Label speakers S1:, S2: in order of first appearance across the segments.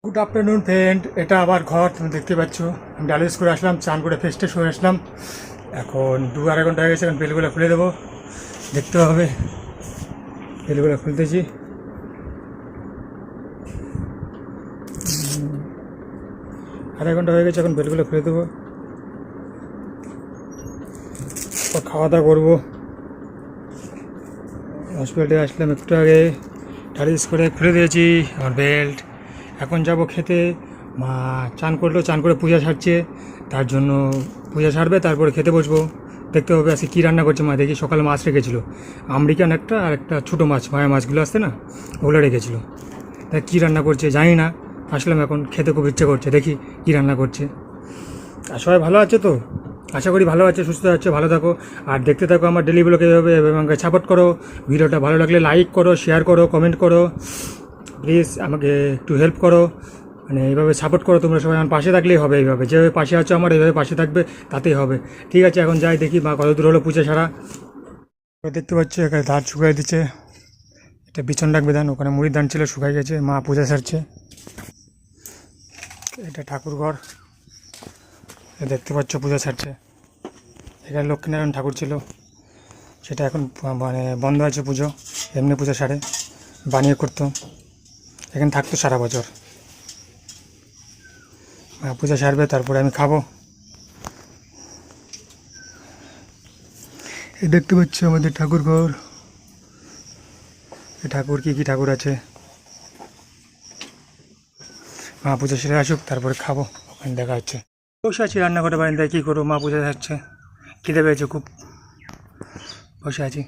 S1: Good afternoon friend, এটা আমার ঘর। তুমি দেখতে পাচ্ছ আমি ডায়ালিসিস করে আসলাম, চান করে ফ্রেশ ট্রেশ হয়ে আসলাম। এখন 2-2.5 ঘন্টা হয়ে গেছে। এখন বেলগুলো খুলে দেবো, দেখতে হবে। বেলগুলো খুলতেছি। 2.5 ঘন্টা হয়ে গেছে, এখন বেলগুলো খুলে দেবো। খাওয়া দাওয়া করবো। হসপিটালে আসলাম একটু আগে, ডায়ালিসিস করে খুলে দিয়েছি আমার বেল্ট। এখন যাব খেতে। মা চান করলো, চান করে পূজা সারছে, তার জন্য পূজা সারবে, তারপরে খেতে বসবো। দেখতে হবে আজকে কী রান্না করছে মা। দেখি সকালে মাছ রেখেছিলো, আমেরিকান একটা আর একটা ছোটো মাছ, ভায়া মাছগুলো আসছে না, ওগুলো রেখেছিলো। তা কী রান্না করছে জানি না। আসলাম এখন, খেতে খুব ইচ্ছে করছে, দেখি কী রান্না করছে। আর সবাই ভালো আছে তো? আশা করি ভালো আছে, সুস্থ আছে। ভালো থাকো আর দেখতে থাকো আমার ডেলি ব্লগ। এভাবে আমাকে সাপোর্ট করো। ভিডিওটা ভালো লাগলে লাইক করো, শেয়ার করো, কমেন্ট করো। প্লিজ আমাকে একটু হেল্প করো, মানে এইভাবে সাপোর্ট করো। তোমরা সবাই আমার পাশে থাকলেই হবে। এইভাবে যেভাবে পাশে আছো আমার, এইভাবে পাশে থাকবে, তাতেই হবে। ঠিক আছে, এখন যাই দেখি মা কত দূর হলো পূজা সারা। দেখতে পাচ্ছ এখানে ধান শুকাই দিচ্ছে। এটা বিছন রাখবে ধান, ওখানে মুড়ির ধান ছিল, শুকাই গেছে। মা পূজা সারছে। এটা ঠাকুর ঘর, দেখতে পাচ্ছ পূজা সারছে। এখানে লক্ষ্মীনারায়ণ ঠাকুর ছিল, সেটা এখন মানে বন্ধ আছে পুজো। এমনি পূজা সারে, বানিয়ে করতো, এখানে থাকতো সারা বছর। পূজা সারবে, তারপরে আমি খাবো। এই দেখতে পাচ্ছ আমাদের ঠাকুর ঘর। এই ঠাকুর কী কী ঠাকুর আছে, মা পূজা সেরে আসুক, তারপরে খাবো। ওখানে দেখা হচ্ছে। বসে আছি রান্নাঘরে বারান্দায়, কী করবো, মা পূজা যাচ্ছে, খিদে পেয়েছে খুব, বসে আছি।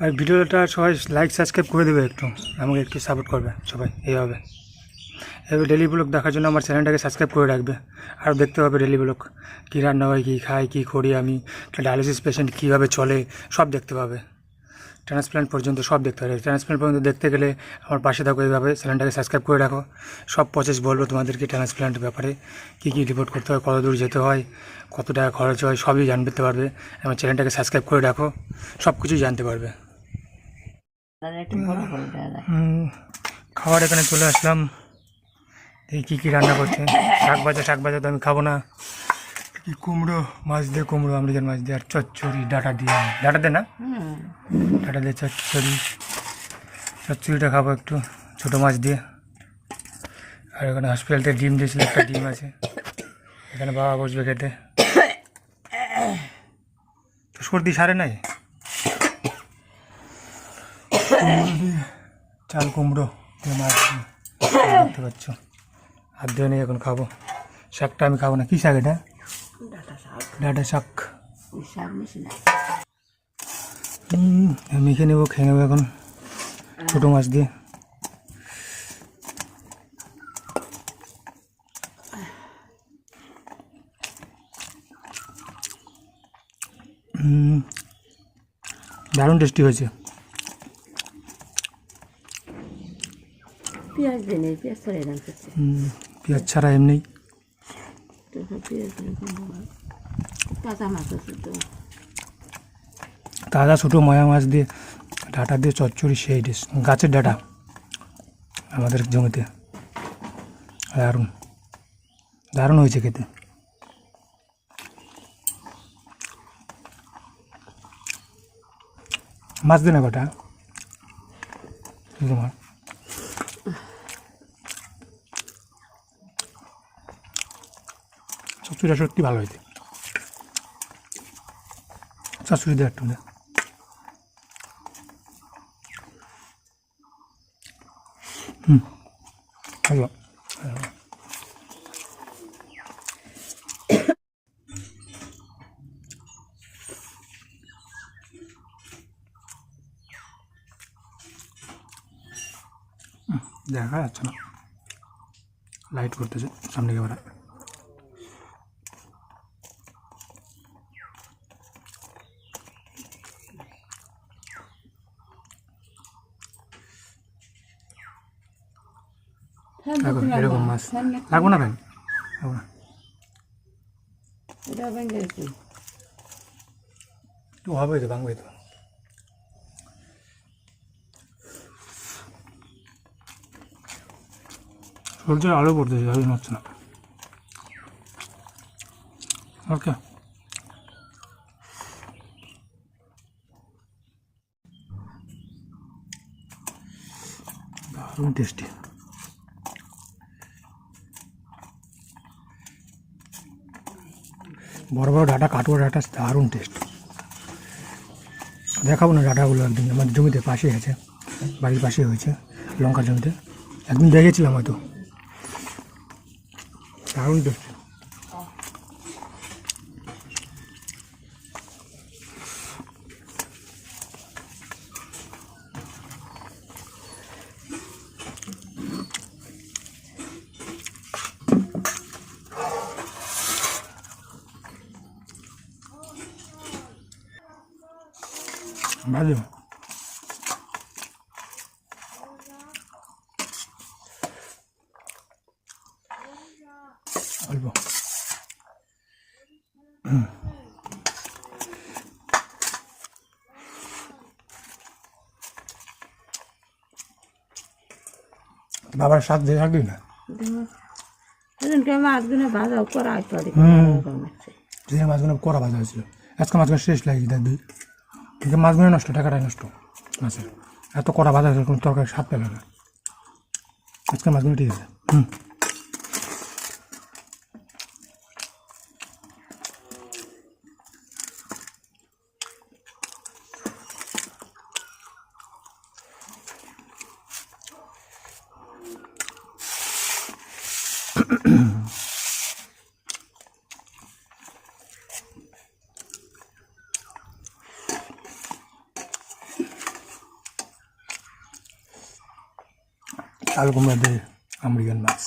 S1: আর ভিডিওটা সবাই লাইক সাবস্ক্রাইব করে দেবে, একটু আমাকে একটু সাপোর্ট করবে সবাই। এইভাবে এবার ডেলি ব্লগ দেখার জন্য আমার চ্যানেলটাকে সাবস্ক্রাইব করে রাখবে। আরও দেখতে হবে ডেলি ব্লগ, কী রান্না হয়, কী খাই, কী করি আমি, ডায়ালিসিস পেশেন্ট কীভাবে চলে, সব দেখতে পাবে। ট্রান্সপ্ল্যান্ট পর্যন্ত সব দেখতে হবে। ট্রান্সপ্ল্যান্ট পর্যন্ত দেখতে গেলে আমার পাশে থাকো, এইভাবে চ্যানেলটাকে সাবস্ক্রাইব করে রাখো। সব প্রসেস বলবো তোমাদেরকে ট্রান্সপ্ল্যান্টের ব্যাপারে, কী কী রিপোর্ট করতে হয়, কত দূর যেতে হয়, কত টাকা খরচ হয়, সবই জানতে পারবে। আমার চ্যানেলটাকে সাবস্ক্রাইব করে রাখো, সব কিছুই জানতে পারবে। খাবার এখানে চলে আসলাম, এই কী কী রান্না করছে। শাক ভাজা তো আমি খাবো না। কি কুমড়ো, মাছ দিয়ে কুমড়ো, আমেরিকান মাছ দিয়ে, আর চচ্চড়ি ডাটা দিয়ে, ডাটা দে না, ডাটা দিয়ে চচ্চড়ি। চচ্চড়িটা খাবো একটু ছোটো মাছ দিয়ে। আর এখানে হসপিটালতে ডিম দিয়েছিল, একটা ডিম আছে। এখানে বাবা বসবে খেতে। তো সর্দি সারে নাই। কুমড়ো দিয়ে, চাল কুমড়ো দিয়ে মাছ দিয়ে, দেখতে পাচ্ছ। হাত ধুয়ে নিয়ে এখন খাবো। শাকটা আমি খাবো না। কী শাক এটা? ডাটা শাক। মেখে নেবো, খেয়ে নেবো এখন ছোটো মাছ দিয়ে। দারুণ টেস্টি হয়েছে।
S2: পেঁয়াজ দিয়ে নেই, পেঁয়াজ ছাড়া এরকম করছে।
S1: পেঁয়াজ ছাড়া এমনি
S2: পেঁয়াজ কাঁচা মাছ আছে তো।
S1: তাজা ছোটো ময়া মাছ দিয়ে, ডাটা দিয়ে চচ্চড়ি, সেই ডিশ। গাছের ডাটা আমাদের জমিতে, দারুণ দারুণ হয়েছে খেতে। মাছ দিয়ে না কটা তোমার। চচ্চড়িটা সত্যি ভালো হয়েছে। চচ্চড়ি দিয়ে একটু দে। ভালো। দেখা যাচ্ছে না, লাইট করতেছে সামনে ক্যামেরা। এরকম মাছ লাগবো না ফ্যান, লাগবো না।
S2: এটা ভেঙে গেছে।
S1: তো হবে তো, ভাঙবে তো। সরষের আলু পড়তেছে, দারুণ হচ্ছে না। ওকে, দারুণ টেস্টি। বড় বড় ডাটা, কাটুয়া ডাটা, দারুণ টেস্ট। দেখাবো না ডাটাগুলো, একদিন আমাদের জমিতে পাশে আছে, বাড়ির পাশে হয়েছে লঙ্কার জমিতে, একদিন দেখেছিলাম হয়তো, দারুণ টেস্টি। ভালো, অল্প। বাবার স্বাদ দিয়ে থাকবি না,
S2: সেদিনকে মাছগুলো ভাজা করা পরে
S1: যে মাছগুলো করা ভাজা হয়েছিল, আজকে মাছগুলো শেষ লাগিয়ে দেখবি, কিন্তু মাছগুলো নষ্ট, টাকাটাই নষ্ট মাছের, এত করা ভাজা হয়েছিল, কোনো তরকারি স্বাদ পেল না। আজকে মাছগুলো ঠিক আছে। আলু কুমড়া দিয়ে আমেরিকান মাছ,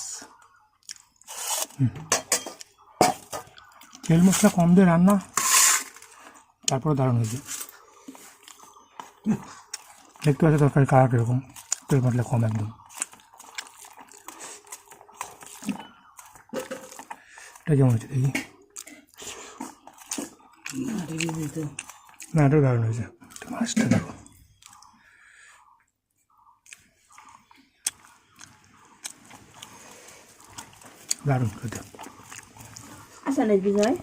S1: তেল মশলা কম দিয়ে রান্না, তারপরে দারুণ হয়েছে। দেখতে পাচ্ছি তরকারি কালার কীরকম, তেল মশলা কম একদম। এটা কেমন হচ্ছে দেখি, না এটাও দারুণ হয়েছে। মাছটা দেখো, দারুণ খেতে।
S2: আসলে বিজয়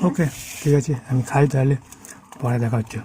S1: ওকে, ঠিক আছে, আমি খাই তাহলে, পরে দেখা হচ্ছে।